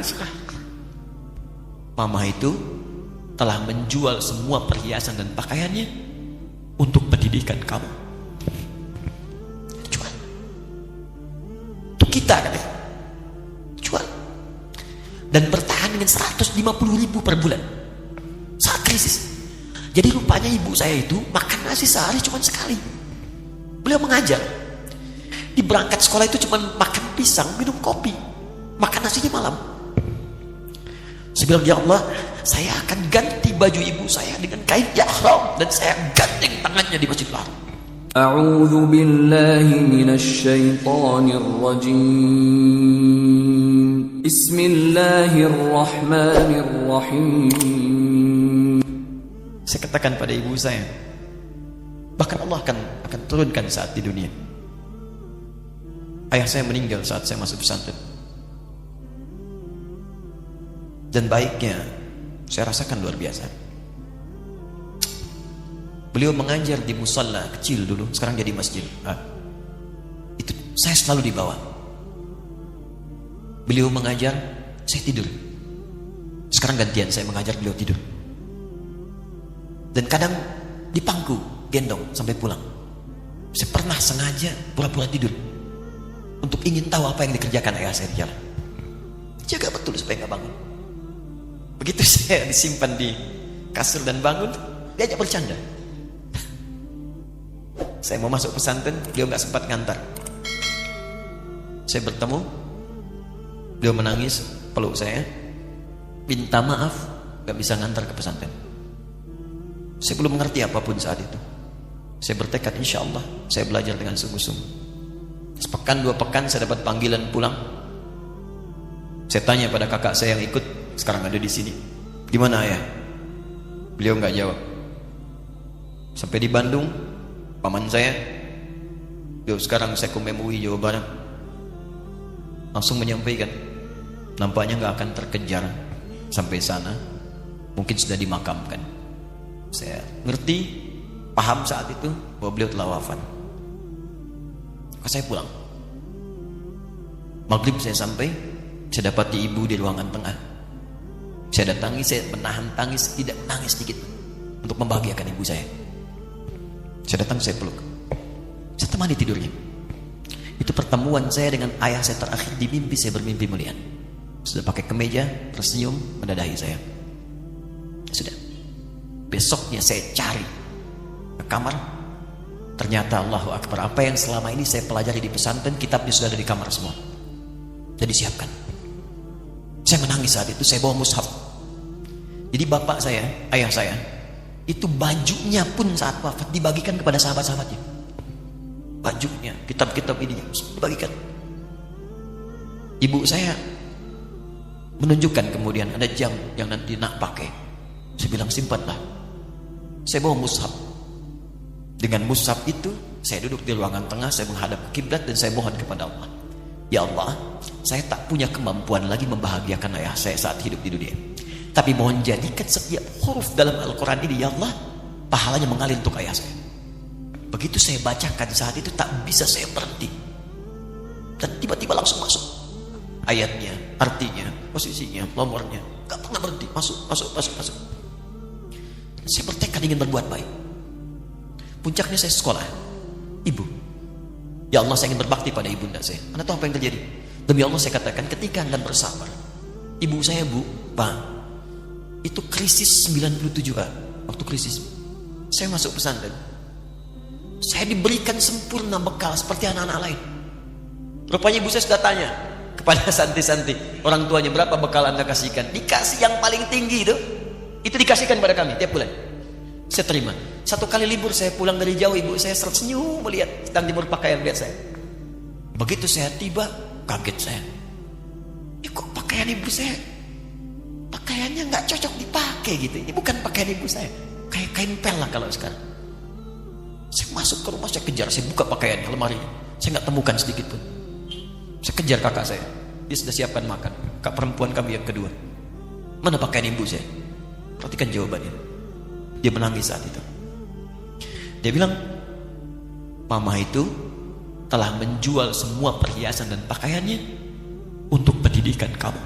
menangis. Mama itu telah menjual semua perhiasan dan pakaiannya untuk pendidikan kamu. Jual. Untuk kita katanya. Jual. Dan bertahan dengan 150.000 per bulan saat krisis. Jadi rupanya ibu saya itu makan nasi sehari cuma sekali. Beliau mengajar. Di berangkat sekolah itu cuma makan pisang, minum kopi, makan nasinya malam. Saya bilang, ya Allah, saya akan ganti baju ibu saya dengan kain ihram dan saya gandeng tangannya di Masjidil Haram. A'udzu billahi minasy syaithanir rajim. Bismillahirrahmanirrahim. Saya katakan pada ibu saya, bahkan Allah akan turunkan saat di dunia. Ayah saya meninggal saat saya masuk pesantren. Dan baiknya saya rasakan luar biasa. Beliau mengajar di musalla kecil dulu, sekarang jadi masjid. Itu saya selalu dibawa. Beliau mengajar, saya tidur. Sekarang gantian, saya mengajar, beliau tidur. Dan kadang di pangku, gendong sampai pulang. Saya pernah sengaja pura-pura tidur untuk ingin tahu apa yang dikerjakan ayah saya di jalan. Jaga betul supaya nggak bangun. Begitu saya disimpan di kasur dan bangun, diajak bercanda. Saya mau masuk pesantren, dia nggak sempat ngantar. Saya bertemu, beliau menangis, peluk saya, minta maaf, nggak bisa ngantar ke pesantren. Saya belum mengerti apapun saat itu. Saya bertekad, insya Allah saya belajar dengan sungguh-sungguh. Sepekan 2 pekan saya dapat panggilan pulang. Saya tanya pada kakak saya yang ikut, sekarang ada di sini. Di mana ayah? Beliau nggak jawab. Sampai di Bandung, paman saya, beliau sekarang Sekom MUI Jawa Barat, langsung menyampaikan, nampaknya nggak akan terkejar sampai sana, mungkin sudah dimakamkan. Saya ngerti, paham saat itu bahwa beliau telah wafat. Maka saya pulang. Maghrib saya sampai, saya dapati ibu di ruangan tengah. Saya datangi, saya menahan tangis, tidak nangis sedikit untuk membahagiakan ibu saya. Saya datang, saya peluk, saya temani tidurnya. Itu pertemuan saya dengan ayah saya terakhir di mimpi. Saya bermimpi melihat sudah pakai kemeja, tersenyum, mendadahi saya. Sudah. Besoknya saya cari ke kamar. Ternyata Allahu Akbar, apa yang selama ini saya pelajari di pesantren, kitabnya sudah ada di kamar semua. Sudah disiapkan. Saya menangis saat itu, saya bawa mushaf. Jadi bapak saya, ayah saya, itu bajunya pun saat wafat dibagikan kepada sahabat-sahabatnya. Bajunya, kitab-kitab ini dibagikan. Ibu saya menunjukkan kemudian ada jam yang nanti nak pakai. Saya bilang, simpanlah. Saya bawa mushaf. Dengan mushaf itu saya duduk di ruangan tengah, saya menghadap ke kiblat dan saya mohon kepada Allah, ya Allah, saya tak punya kemampuan lagi membahagiakan ayah saya saat hidup di dunia, tapi mohon jadikan setiap huruf dalam Al-Quran ini, ya Allah, pahalanya mengalir untuk ayah saya. Begitu saya bacakan saat itu, tak bisa saya berhenti, dan tiba-tiba langsung masuk ayatnya, artinya, posisinya, nomornya, gak pernah berhenti, masuk. Saya bertekad ingin berbuat baik. Puncaknya saya sekolah. Ibu, ya Allah, saya ingin berbakti pada ibunda saya. Anda tahu apa yang terjadi? Demi Allah saya katakan, ketika Anda bersabar, ibu saya, Bu, Pak, itu krisis 97 Pak. Waktu krisis saya masuk pesantren, saya diberikan sempurna bekal seperti anak-anak lain. Rupanya ibu saya sudah tanya kepada santi-santi, orang tuanya, berapa bekal Anda kasihkan? Dikasih yang paling tinggi itu dikasihkan pada kami tiap bulan. Saya terima. Satu kali libur saya pulang dari jauh, ibu saya tersenyum melihat sedang jemur pakaian melihat saya. Begitu saya tiba, kaget saya. Kok pakaian ibu saya, pakaiannya nggak cocok dipakai gitu. Ini bukan pakaian ibu saya, kayak kain pel lah kalau sekarang. Saya masuk ke rumah, saya kejar, saya buka pakaian lemari, saya nggak temukan sedikit pun. Saya kejar kakak saya, dia sudah siapkan makan. Kak perempuan kami yang kedua, mana pakaian ibu saya? Perhatikan jawabannya. Dia menangis saat itu. Dia bilang, mama itu telah menjual semua perhiasan dan pakaiannya untuk pendidikan kamu.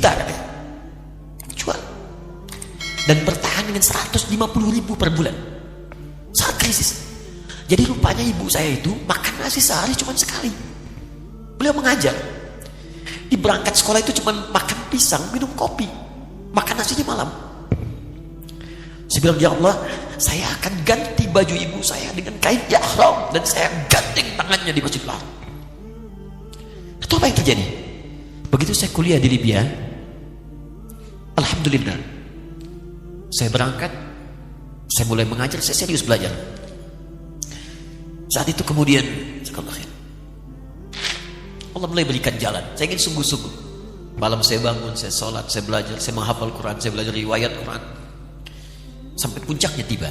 juta katanya. Jual. Dan bertahan dengan 150.000 per bulan. Saat krisis. Jadi rupanya ibu saya itu makan nasi sehari cuma sekali. Beliau mengajar. Di berangkat sekolah itu cuma makan pisang, minum kopi. Makan nasinya malam. Saya bilang, ya Allah, saya akan ganti baju ibu saya dengan kain ihram dan saya gandeng tangannya di Masjidil Haram. Itu apa yang terjadi? Begitu saya kuliah di Libya, alhamdulillah, saya berangkat, saya mulai mengajar, saya serius belajar. Saat itu kemudian, Allah mulai berikan jalan. Saya ingin sungguh-sungguh. Malam saya bangun, saya sholat, saya belajar, saya menghafal Quran, saya belajar riwayat Quran. Sampai puncaknya tiba.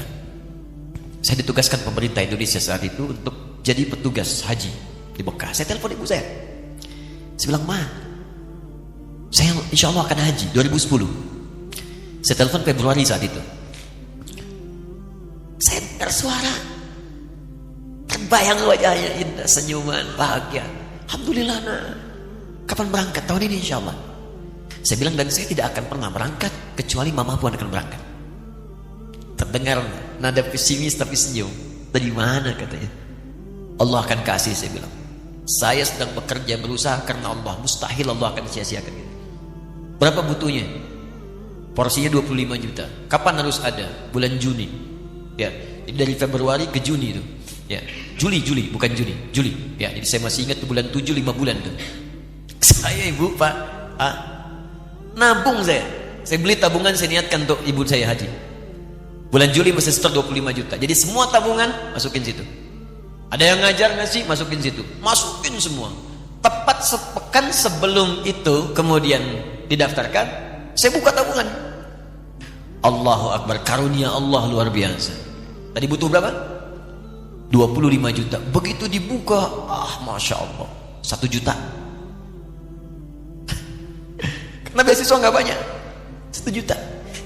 Saya ditugaskan pemerintah Indonesia saat itu untuk jadi petugas haji di Mekah. Saya telepon ibu saya. Saya bilang, Ma, saya insya Allah akan haji 2010. Saya telepon Februari saat itu. Saya dengar suara, terbayang wajahnya indah, senyuman, bahagia. Alhamdulillah, nah. Kapan berangkat? Tahun ini insya Allah. Saya bilang, dan saya tidak akan pernah berangkat kecuali mama pun akan berangkat. Terdengar nada pesimis tapi senyum. Dari mana katanya? Allah akan kasih, saya bilang. Saya sedang bekerja berusaha karena Allah. Mustahil Allah akan sia-siakan gitu. Berapa butuhnya? Porsinya 25 juta. Kapan harus ada? Bulan Juni. Ya, dari Februari ke Juni itu. Ya, Juli bukan Juli. Ya, jadi saya masih ingat bulan 7 5 bulan tuh. Saya ibu Pak, nabung saya. Saya beli tabungan, saya niatkan untuk ibu saya haji. Bulan Juli mesti setor 25 juta. Jadi semua tabungan masukin situ. Ada yang ngajar ngasih, masukin situ. Masukin semua. Tepat sepekan sebelum itu kemudian didaftarkan, saya buka tabungan. Allahu Akbar, karunia Allah luar biasa. Tadi butuh berapa? 25 juta. Begitu dibuka, Masya Allah, 1 juta. Karena beasiswa nggak banyak, 1 juta.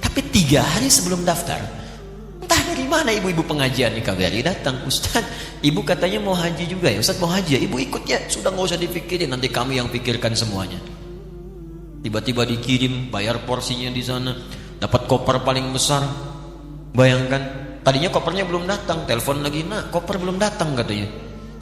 Tapi 3 hari sebelum daftar, entah dari mana ibu-ibu pengajian nih KBRI datang, Ustaz, ibu katanya mau haji juga ya, Ustaz mau haji ya, ibu ikut ya, sudah nggak usah dipikirin, nanti kami yang pikirkan semuanya. Tiba-tiba dikirim, bayar porsinya di sana, dapat koper paling besar. Bayangkan, tadinya kopernya belum datang, telepon lagi, nak koper belum datang katanya.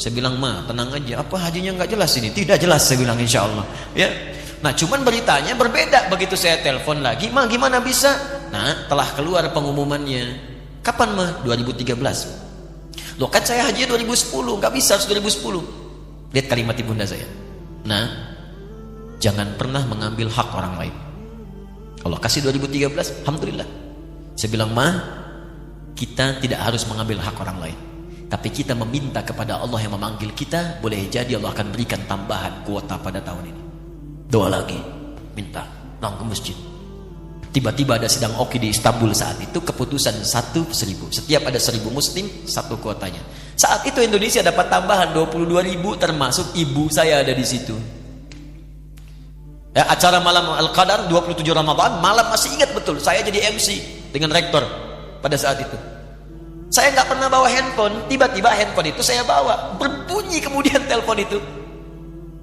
Saya bilang, Ma, tenang aja, apa hajinya nggak jelas ini? Tidak jelas, saya bilang, insya Allah. Ya. Nah, cuman beritanya berbeda. Begitu saya telepon lagi, Ma, gimana bisa? Nah, telah keluar pengumumannya. Kapan, Ma? 2013. Loh, kan saya haji 2010, nggak bisa, harus 2010. Lihat kalimat ibunda saya. Nah, jangan pernah mengambil hak orang lain. Allah kasih 2013, alhamdulillah. Saya bilang, Ma, kita tidak harus mengambil hak orang lain, tapi kita meminta kepada Allah yang memanggil kita. Boleh jadi Allah akan berikan tambahan kuota pada tahun ini. Doa lagi, minta pulang ke masjid. Tiba-tiba ada sidang oki di Istanbul saat itu, keputusan 1.000. Setiap ada 1.000 muslim, 1 kuotanya. Saat itu Indonesia dapat tambahan 22.000, termasuk ibu saya ada di situ. Ya, acara malam Al-Qadar 27 Ramadan, malam masih ingat betul, saya jadi MC dengan rektor pada saat itu. Saya nggak pernah bawa handphone, tiba-tiba handphone itu saya bawa, berbunyi kemudian telepon itu.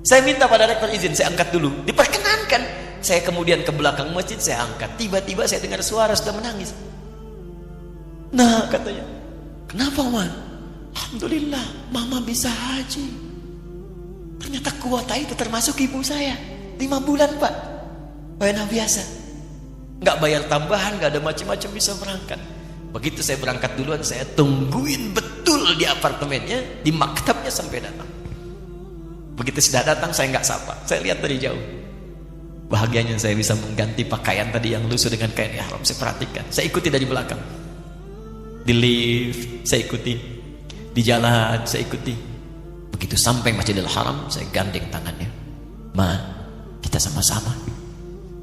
Saya minta pada rektor izin, saya angkat dulu, diperkenankan. Saya kemudian ke belakang masjid, saya angkat. Tiba-tiba saya dengar suara sudah menangis. Nah, katanya, kenapa, Ma? Alhamdulillah, Mama bisa haji. Ternyata kuota itu termasuk ibu saya. 5 bulan, Pak. Enak biasa. Nggak bayar tambahan, nggak ada macam-macam, bisa berangkat. Begitu saya berangkat duluan, saya tungguin betul di apartemennya, di maktabnya sampai datang. Begitu sudah datang, saya nggak sapa, saya lihat dari jauh. Bahagianya saya bisa mengganti pakaian tadi yang lusuh dengan kain ihram. Saya perhatikan, saya ikuti dari belakang. Di lift, saya ikuti. Di jalan, saya ikuti. Begitu sampai Masjidil Haram, saya gandeng tangannya. Ma, kita sama-sama.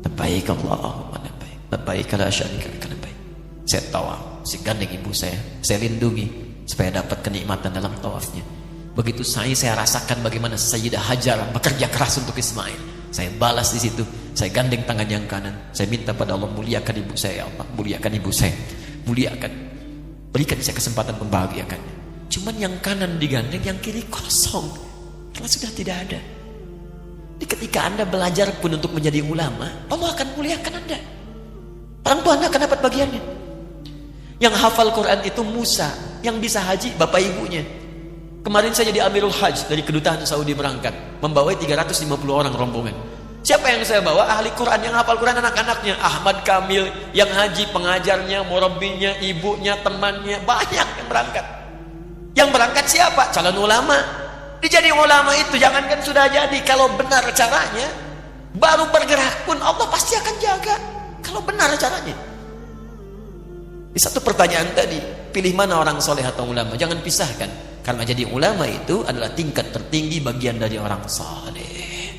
Labbaik Allahumma labbaik. Labbaik la syarika lak labbaik. Saya tawaf, saya gandeng ibu saya lindungi supaya dapat kenikmatan dalam tawafnya. Begitu saya rasakan bagaimana Sayyidah Hajar bekerja keras untuk Ismail. Saya balas di situ, saya gandeng tangan yang kanan. Saya minta pada Allah, muliakan ibu saya, ya Allah, muliakan ibu saya, muliakan, berikan saya kesempatan membahagiakannya. Cuman yang kanan digandeng, yang kiri kosong, karena sudah tidak ada. Ketika Anda belajar pun untuk menjadi ulama, Allah akan muliakan Anda. Orang tua Anda akan dapat bagiannya. Yang hafal Quran itu Musa, yang bisa haji bapak ibunya. Kemarin saya jadi Amirul Hajj dari kedutaan Saudi berangkat, membawa 350 orang rombongan. Siapa yang saya bawa? Ahli Quran, yang hafal Quran anak-anaknya. Ahmad Kamil, yang haji pengajarnya, murabbinya, ibunya, temannya, banyak yang berangkat. Yang berangkat siapa? Calon ulama. Dijadi ulama itu jangankan sudah jadi, kalau benar caranya, baru bergerak pun Allah pasti akan jaga. Kalau benar caranya. Di satu pertanyaan tadi, pilih mana orang soleh atau ulama? Jangan pisahkan. Karena jadi ulama itu adalah tingkat tertinggi bagian dari orang soleh.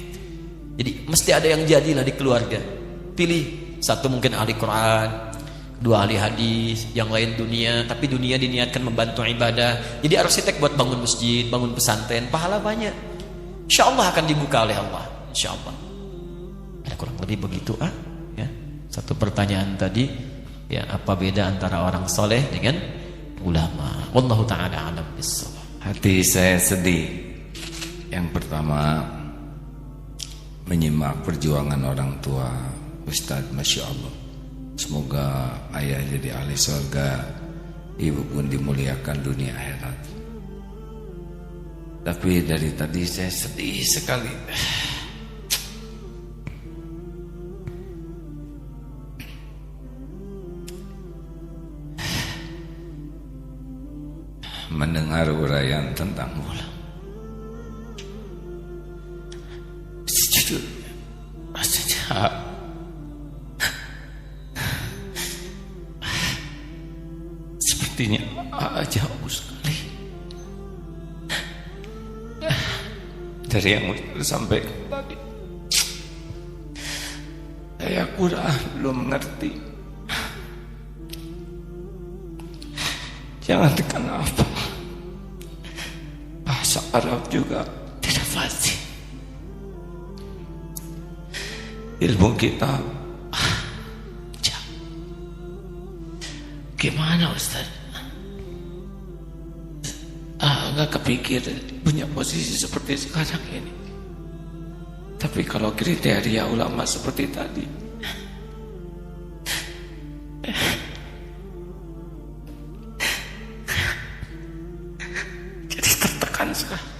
Jadi mesti ada yang jadilah di keluarga. Pilih satu mungkin ahli Quran, dua ahli hadis, yang lain dunia. Tapi dunia diniatkan membantu ibadah. Jadi arsitek buat bangun masjid, bangun pesantren, pahala banyak. Insya Allah akan dibuka oleh Allah. Insya Allah. Ada kurang lebih begitu ya. Satu pertanyaan tadi, ya, apa beda antara orang soleh dengan ulama? Wallahu ta'ala alam bissawab. Hati saya sedih. Yang pertama, menyimak perjuangan orang tua Ustadz, Masya Allah. Semoga ayah jadi ahli surga, ibu pun dimuliakan dunia akhirat. Tapi dari tadi saya sedih sekali. Mendengar uraian tentang ulama. Sejujurnya, rasanya sepertinya jauh sekali dari yang disampaikan tadi. Saya belum mengerti. Jangan kenapa bahasa Arab juga tidak fasih. Ilmu kita gimana Ustaz? Nggak kepikir punya posisi seperti sekarang ini. Tapi kalau kriteria ulama seperti tadi, jadi tertekan sekali.